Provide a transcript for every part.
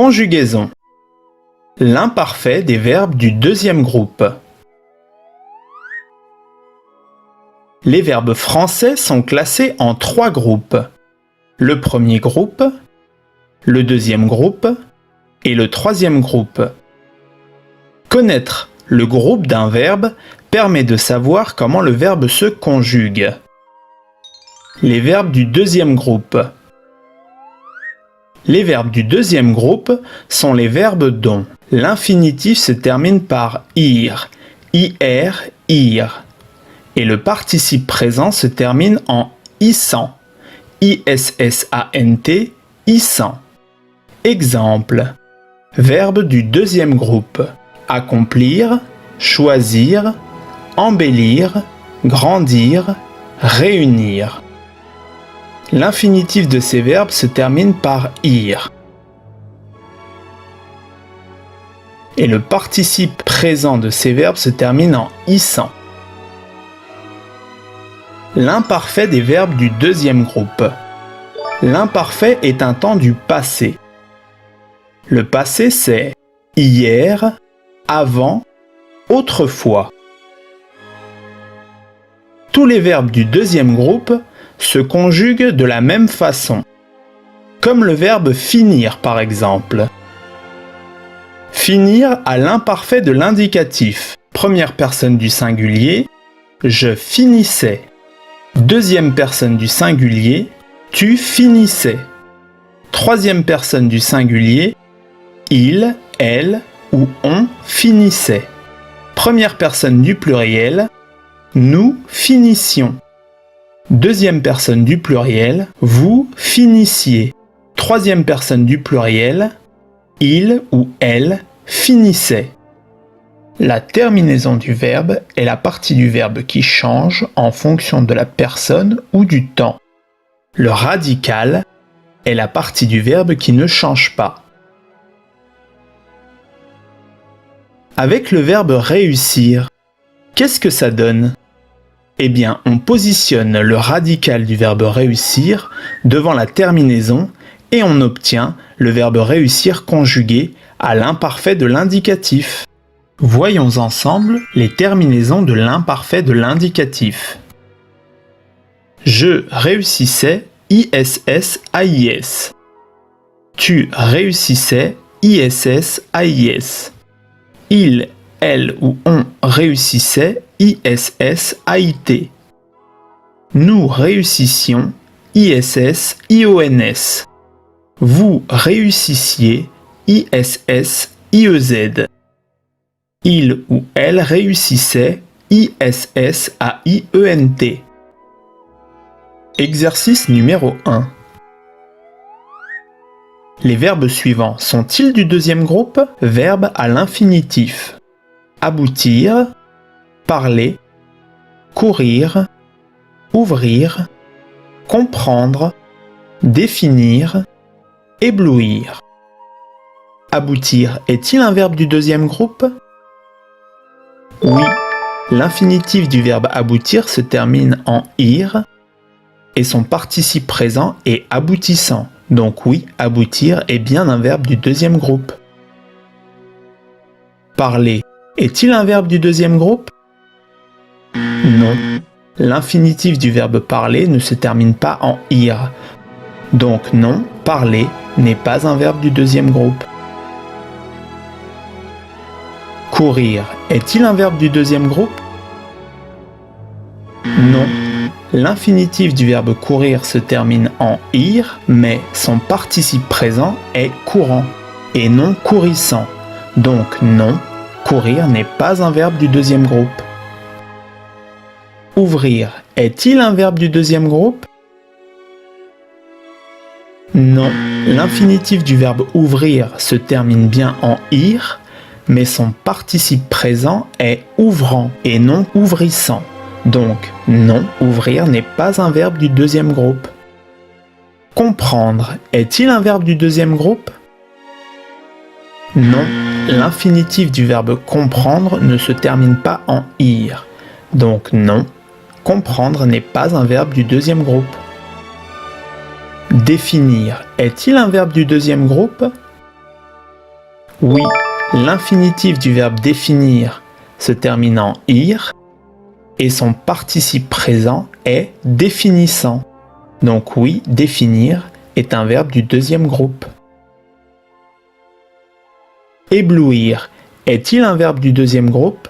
Conjugaison. L'imparfait des verbes du deuxième groupe. Les verbes français sont classés en 3 groupes. Le premier groupe, le deuxième groupe et le troisième groupe. Connaître le groupe d'un verbe permet de savoir comment le verbe se conjugue. Les verbes du deuxième groupe. Les verbes du deuxième groupe sont les verbes dont l'infinitif se termine par ir, ir, ir, et le participe présent se termine en issant, issant, issant. Exemple. Verbes du deuxième groupe. Accomplir, choisir, embellir, grandir, réunir. L'infinitif de ces verbes se termine par ir. Et le participe présent de ces verbes se termine en issant. L'imparfait des verbes du deuxième groupe. L'imparfait est un temps du passé. Le passé c'est hier, avant, autrefois. Tous les verbes du deuxième groupe se conjuguent de la même façon, comme le verbe finir par exemple. Finir a l'imparfait de l'indicatif. Première personne du singulier, je finissais. Deuxième personne du singulier, tu finissais. Troisième personne du singulier, il, elle ou on finissait. Première personne du pluriel, nous finissions. Deuxième personne du pluriel, vous finissiez. Troisième personne du pluriel, il ou elle finissait. La terminaison du verbe est la partie du verbe qui change en fonction de la personne ou du temps. Le radical est la partie du verbe qui ne change pas. Avec le verbe réussir, qu'est-ce que ça donne ? Eh bien, on positionne le radical du verbe réussir devant la terminaison et on obtient le verbe réussir conjugué à l'imparfait de l'indicatif. Voyons ensemble les terminaisons de l'imparfait de l'indicatif. Je réussissais, ISS, AIS. Tu réussissais, ISS, AIS. Il, elle ou on réussissait, ISS, AIT. Nous réussissions, ISS, IONS. Vous réussissiez, ISS, IEZ. Il ou elle réussissait, ISS, AIENT. Exercice numéro 1. Les verbes suivants sont-ils du deuxième groupe ? Verbes à l'infinitif. Aboutir, parler, courir, ouvrir, comprendre, définir, éblouir. Aboutir est-il un verbe du deuxième groupe ? Oui, l'infinitif du verbe aboutir se termine en ir et son participe présent est aboutissant. Donc oui, aboutir est bien un verbe du deuxième groupe. Parler est-il un verbe du deuxième groupe ? Non. L'infinitif du verbe parler ne se termine pas en ir. Donc non, parler n'est pas un verbe du deuxième groupe. Courir est-il un verbe du deuxième groupe ? Non. L'infinitif du verbe courir se termine en ir, mais son participe présent est courant et non courissant. Donc non, courir n'est pas un verbe du deuxième groupe. Ouvrir est-il un verbe du deuxième groupe ? Non, l'infinitif du verbe ouvrir se termine bien en ir, mais son participe présent est ouvrant et non ouvrissant. Donc, non, ouvrir n'est pas un verbe du deuxième groupe. Comprendre est-il un verbe du deuxième groupe ? Non, l'infinitif du verbe comprendre ne se termine pas en ir. Donc non, comprendre n'est pas un verbe du deuxième groupe. Définir est-il un verbe du deuxième groupe ? Oui, l'infinitif du verbe définir se termine en ir et son participe présent est définissant. Donc oui, définir est un verbe du deuxième groupe. Éblouir est-il un verbe du deuxième groupe?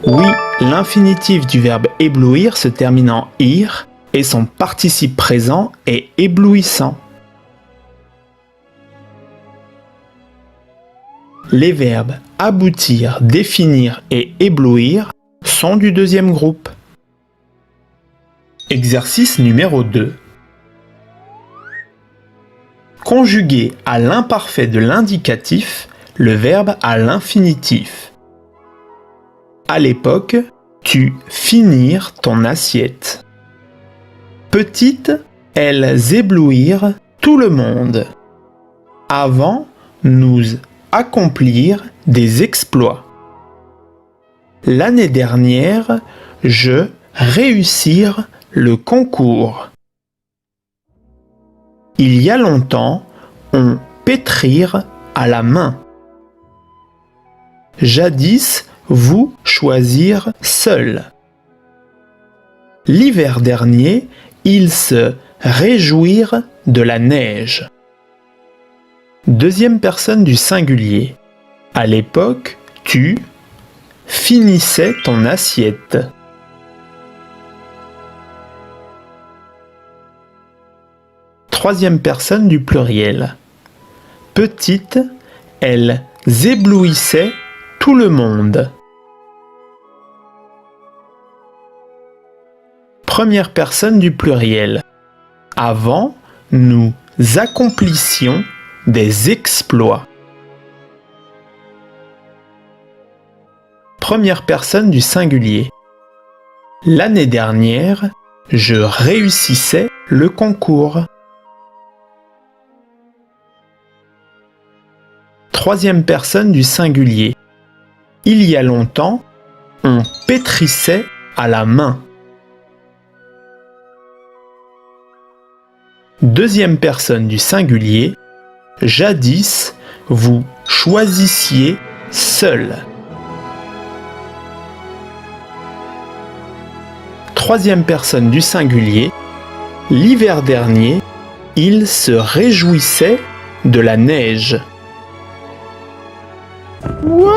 Oui, l'infinitif du verbe éblouir se termine en ir et son participe présent est éblouissant. Les verbes aboutir, définir et éblouir sont du deuxième groupe. Exercice numéro 2. Conjuguer à l'imparfait de l'indicatif le verbe à l'infinitif. À l'époque, tu finir ton assiette. Petites, elles éblouirent tout le monde. Avant, nous accomplir des exploits. L'année dernière, je réussir le concours. Il y a longtemps, on pétrir à la main. Jadis, vous choisir seul. L'hiver dernier, ils se réjouirent de la neige. Deuxième personne du singulier. À l'époque, tu finissais ton assiette. Troisième personne du pluriel. Petites, elles éblouissaient tout le monde. Première personne du pluriel. Avant, nous accomplissions des exploits. Première personne du singulier. L'année dernière, je réussissais le concours. Troisième personne du singulier. Il y a longtemps, on pétrissait à la main. Deuxième personne du singulier. Jadis, vous choisissiez seul. Troisième personne du singulier. L'hiver dernier, il se réjouissait de la neige. Wow!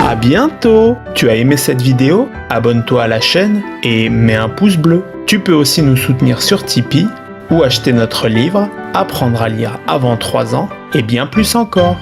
À bientôt! Tu as aimé cette vidéo? Abonne-toi à la chaîne et mets un pouce bleu. Tu peux aussi nous soutenir sur Tipeee ou acheter notre livre Apprendre à lire avant 3 ans et bien plus encore.